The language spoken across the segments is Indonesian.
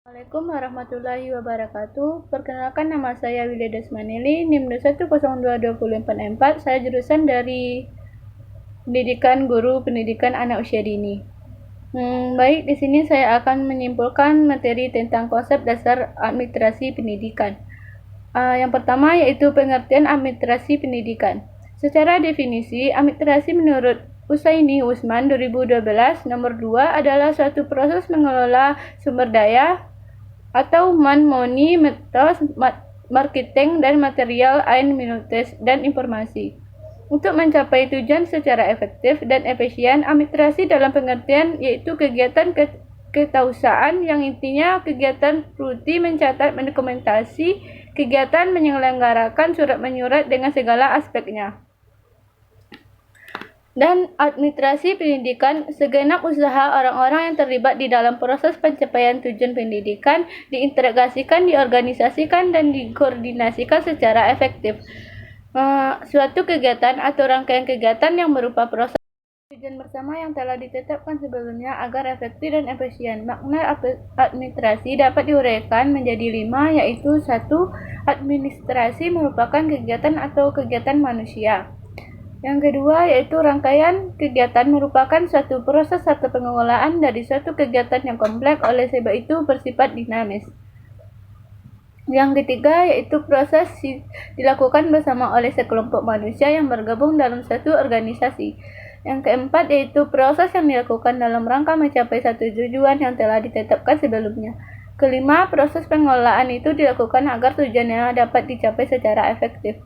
Assalamualaikum warahmatullahi wabarakatuh. Perkenalkan, nama saya Willy Desmanili, NIM 1022044. Saya jurusan dari Pendidikan Guru Pendidikan Anak Usia Dini. Baik, di sini saya akan menyimpulkan materi tentang konsep dasar administrasi pendidikan. Yang pertama yaitu pengertian administrasi pendidikan. Secara definisi, administrasi menurut Usaini Usman 2012 nomor 2 adalah suatu proses mengelola sumber daya atau money, metode, marketing, dan material minutes dan informasi. Untuk mencapai tujuan secara efektif dan efisien, administrasi dalam pengertian yaitu kegiatan ketausahaan yang intinya kegiatan rutin mencatat, mendokumentasi, kegiatan menyelenggarakan surat menyurat dengan segala aspeknya. Dan administrasi pendidikan, segenap usaha orang-orang yang terlibat di dalam proses pencapaian tujuan pendidikan diintegrasikan, diorganisasikan, dan dikoordinasikan secara efektif. Suatu kegiatan atau rangkaian kegiatan yang berupa proses tujuan bersama yang telah ditetapkan sebelumnya agar efektif dan efisien. Makna administrasi dapat diuraikan menjadi 5, yaitu 1. Administrasi merupakan kegiatan atau kegiatan manusia. Yang kedua yaitu rangkaian kegiatan merupakan suatu proses atau pengelolaan dari suatu kegiatan yang kompleks, oleh sebab itu bersifat dinamis. Yang ketiga yaitu proses dilakukan bersama oleh sekelompok manusia yang bergabung dalam satu organisasi. Yang keempat yaitu proses yang dilakukan dalam rangka mencapai satu tujuan yang telah ditetapkan sebelumnya. Kelima, proses pengelolaan itu dilakukan agar tujuannya dapat dicapai secara efektif.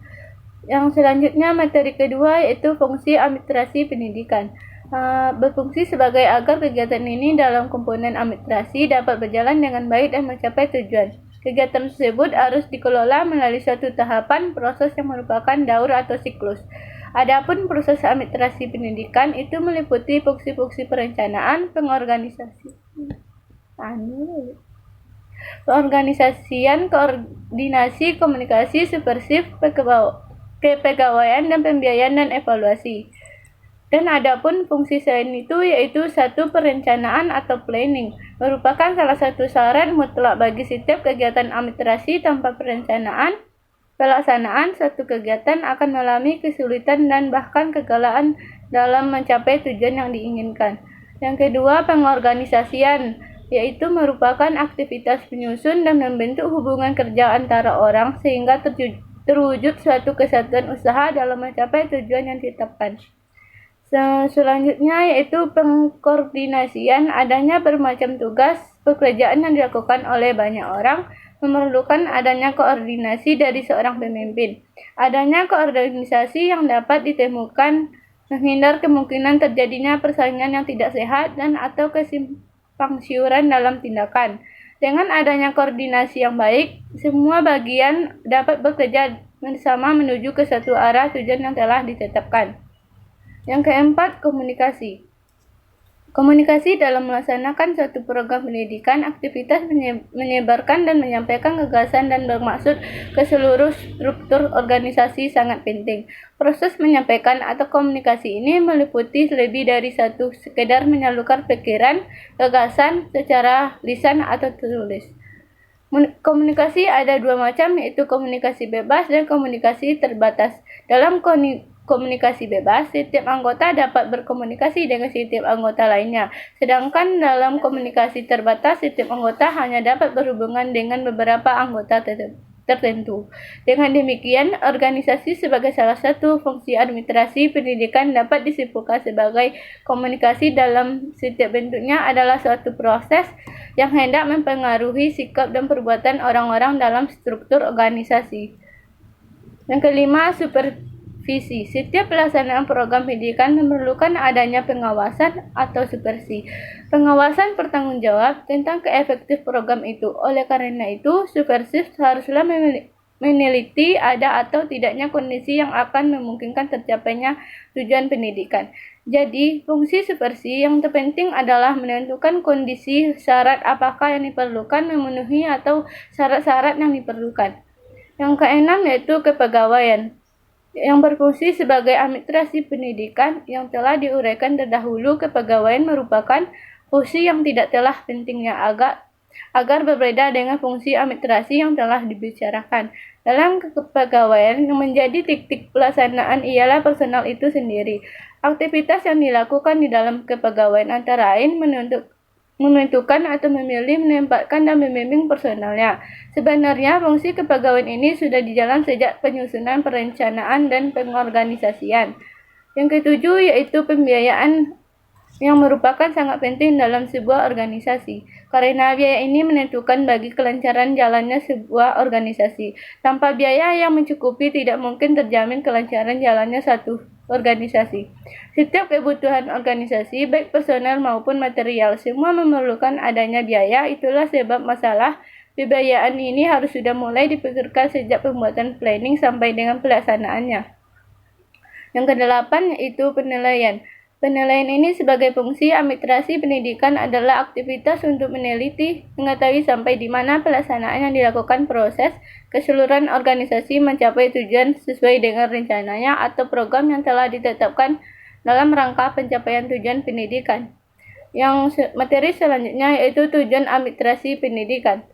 Yang selanjutnya, materi kedua yaitu fungsi administrasi pendidikan. Berfungsi sebagai agar kegiatan ini dalam komponen administrasi dapat berjalan dengan baik dan mencapai tujuan. Kegiatan tersebut harus dikelola melalui suatu tahapan proses yang merupakan daur atau siklus. Adapun proses administrasi pendidikan itu meliputi fungsi-fungsi perencanaan, pengorganisasian, koordinasi, komunikasi, supervisi, kepegawaian, dan pembiayaan dan evaluasi. Dan adapun fungsi selain itu yaitu 1. Perencanaan atau planning merupakan salah satu syarat mutlak bagi setiap kegiatan administrasi. Tanpa perencanaan pelaksanaan satu kegiatan akan mengalami kesulitan dan bahkan kegagalan dalam mencapai tujuan yang diinginkan. Yang kedua, pengorganisasian yaitu merupakan aktivitas penyusun dan membentuk hubungan kerja antara orang sehingga terwujud suatu kesatuan usaha dalam mencapai tujuan yang ditetapkan. Selanjutnya yaitu pengkoordinasian, adanya bermacam tugas pekerjaan yang dilakukan oleh banyak orang memerlukan adanya koordinasi dari seorang pemimpin. Adanya koordinasi yang dapat ditemukan menghindar kemungkinan terjadinya persaingan yang tidak sehat dan atau kesimpangsiuran dalam tindakan. Dengan adanya koordinasi yang baik, semua bagian dapat bekerja bersama menuju ke satu arah tujuan yang telah ditetapkan. Yang keempat, komunikasi. Komunikasi dalam melaksanakan suatu program pendidikan, aktivitas menyebarkan dan menyampaikan gagasan dan bermaksud ke seluruh struktur organisasi sangat penting. Proses menyampaikan atau komunikasi ini meliputi lebih dari satu sekedar menyalurkan pikiran, gagasan secara lisan atau tertulis. Komunikasi ada 2 macam, yaitu komunikasi bebas dan komunikasi terbatas. Dalam komunikasi bebas, setiap anggota dapat berkomunikasi dengan setiap anggota lainnya. Sedangkan dalam komunikasi terbatas, setiap anggota hanya dapat berhubungan dengan beberapa anggota tertentu. Dengan demikian, organisasi sebagai salah satu fungsi administrasi pendidikan dapat disimpulkan sebagai komunikasi dalam setiap bentuknya adalah suatu proses yang hendak mempengaruhi sikap dan perbuatan orang-orang dalam struktur organisasi. Yang kelima, supervisi. Setiap pelaksanaan program pendidikan memerlukan adanya pengawasan atau supervisi. Pengawasan bertanggung jawab tentang keefektif program itu. Oleh karena itu, supervisi haruslah meneliti ada atau tidaknya kondisi yang akan memungkinkan tercapainya tujuan pendidikan. Jadi, fungsi supervisi yang terpenting adalah menentukan kondisi syarat apakah yang diperlukan memenuhi atau syarat-syarat yang diperlukan. Yang keenam yaitu kepegawaian, yang berfungsi sebagai administrasi pendidikan yang telah diuraikan terdahulu. Kepegawaian merupakan fungsi yang tidak kalah pentingnya agar berbeda dengan fungsi administrasi yang telah dibicarakan. Dalam kepegawaian, yang menjadi titik pelaksanaan ialah personal itu sendiri. Aktivitas yang dilakukan di dalam kepegawaian antara lain menentukan atau memilih, menempatkan, dan membimbing personalnya. Sebenarnya, fungsi kepegawaian ini sudah dijalan sejak penyusunan, perencanaan, dan pengorganisasian. Yang ketujuh yaitu pembiayaan, yang merupakan sangat penting dalam sebuah organisasi, karena biaya ini menentukan bagi kelancaran jalannya sebuah organisasi. Tanpa biaya yang mencukupi, tidak mungkin terjamin kelancaran jalannya satu organisasi. Setiap kebutuhan organisasi, baik personel maupun material, semua memerlukan adanya biaya. Itulah sebab masalah pembiayaan ini harus sudah mulai dipikirkan sejak pembuatan planning sampai dengan pelaksanaannya. Yang kedelapan yaitu penilaian. Penilaian ini sebagai fungsi administrasi pendidikan adalah aktivitas untuk meneliti, mengetahui sampai di mana pelaksanaan yang dilakukan proses keseluruhan organisasi mencapai tujuan sesuai dengan rencananya atau program yang telah ditetapkan dalam rangka pencapaian tujuan pendidikan. Yang materi selanjutnya yaitu tujuan administrasi pendidikan.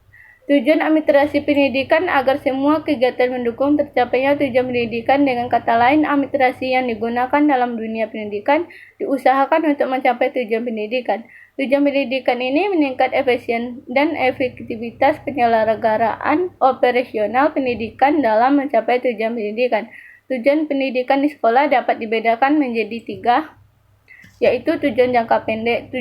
Tujuan administrasi pendidikan agar semua kegiatan mendukung tercapainya tujuan pendidikan. Dengan kata lain, administrasi yang digunakan dalam dunia pendidikan diusahakan untuk mencapai tujuan pendidikan. Tujuan pendidikan ini meningkat efisien dan efektivitas penyelenggaraan operasional pendidikan dalam mencapai tujuan pendidikan. Tujuan pendidikan di sekolah dapat dibedakan menjadi 3, yaitu tujuan jangka pendek.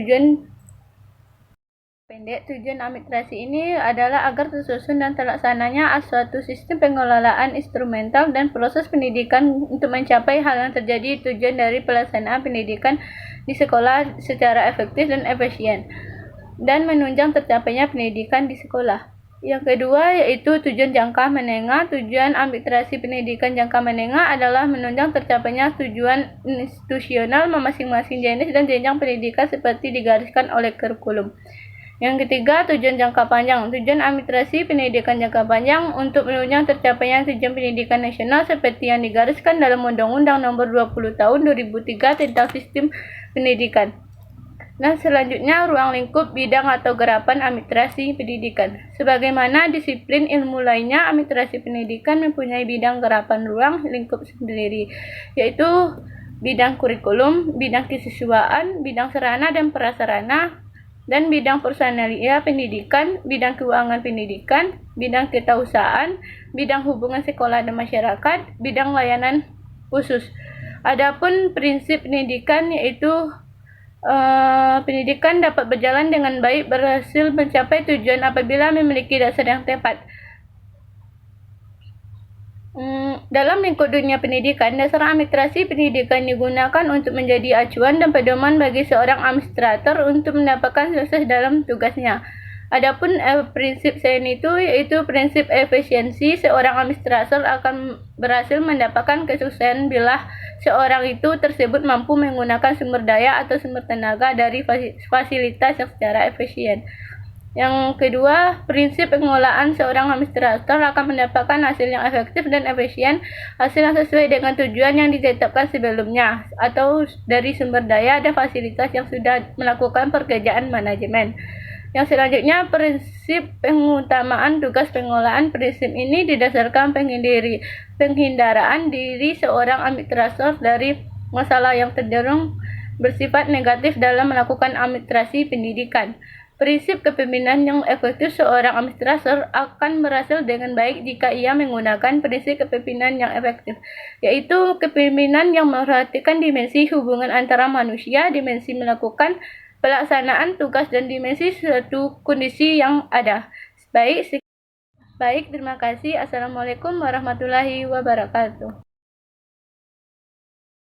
Tujuan administrasi ini adalah agar tersusun dan terlaksananya suatu sistem pengelolaan instrumental dan proses pendidikan untuk mencapai hal yang terjadi tujuan dari pelaksanaan pendidikan di sekolah secara efektif dan efisien, dan menunjang tercapainya pendidikan di sekolah. Yang kedua yaitu tujuan jangka menengah. Tujuan administrasi pendidikan jangka menengah adalah menunjang tercapainya tujuan institusional masing-masing jenis dan jenjang pendidikan seperti digariskan oleh kurikulum. Yang ketiga, tujuan jangka panjang. Tujuan administrasi pendidikan jangka panjang untuk menunjang tercapainya tujuan pendidikan nasional seperti yang digariskan dalam Undang-Undang Nomor 20 Tahun 2003 tentang Sistem Pendidikan. Nah, selanjutnya ruang lingkup bidang atau garapan administrasi pendidikan. Sebagaimana disiplin ilmu lainnya, administrasi pendidikan mempunyai bidang garapan ruang lingkup sendiri, yaitu bidang kurikulum, bidang kesiswaan, bidang sarana dan prasarana, dan bidang personalia pendidikan, bidang keuangan pendidikan, bidang ketausahaan, bidang hubungan sekolah dan masyarakat, bidang layanan khusus. Adapun prinsip pendidikan yaitu pendidikan dapat berjalan dengan baik, berhasil mencapai tujuan apabila memiliki dasar yang tepat. Dalam lingkup dunia pendidikan, dasar administrasi pendidikan digunakan untuk menjadi acuan dan pedoman bagi seorang administrator untuk mendapatkan sukses dalam tugasnya. Adapun prinsip selain itu yaitu prinsip efisiensi. Seorang administrator akan berhasil mendapatkan kesuksesan bila seorang itu tersebut mampu menggunakan sumber daya atau sumber tenaga dari fasilitas yang secara efisien. Yang kedua, prinsip pengelolaan. Seorang administrator akan mendapatkan hasil yang efektif dan efisien, hasil yang sesuai dengan tujuan yang ditetapkan sebelumnya, atau dari sumber daya dan fasilitas yang sudah melakukan pekerjaan manajemen. Yang selanjutnya, prinsip pengutamaan tugas pengelolaan. Prinsip ini didasarkan penghindaraan diri seorang administrator dari masalah yang cenderung bersifat negatif dalam melakukan administrasi pendidikan. Prinsip kepemimpinan yang efektif. Seorang administrator akan berhasil dengan baik jika ia menggunakan prinsip kepemimpinan yang efektif, yaitu kepemimpinan yang memperhatikan dimensi hubungan antara manusia, dimensi melakukan pelaksanaan tugas, dan dimensi suatu kondisi yang ada. Baik, terima kasih. Assalamualaikum warahmatullahi wabarakatuh.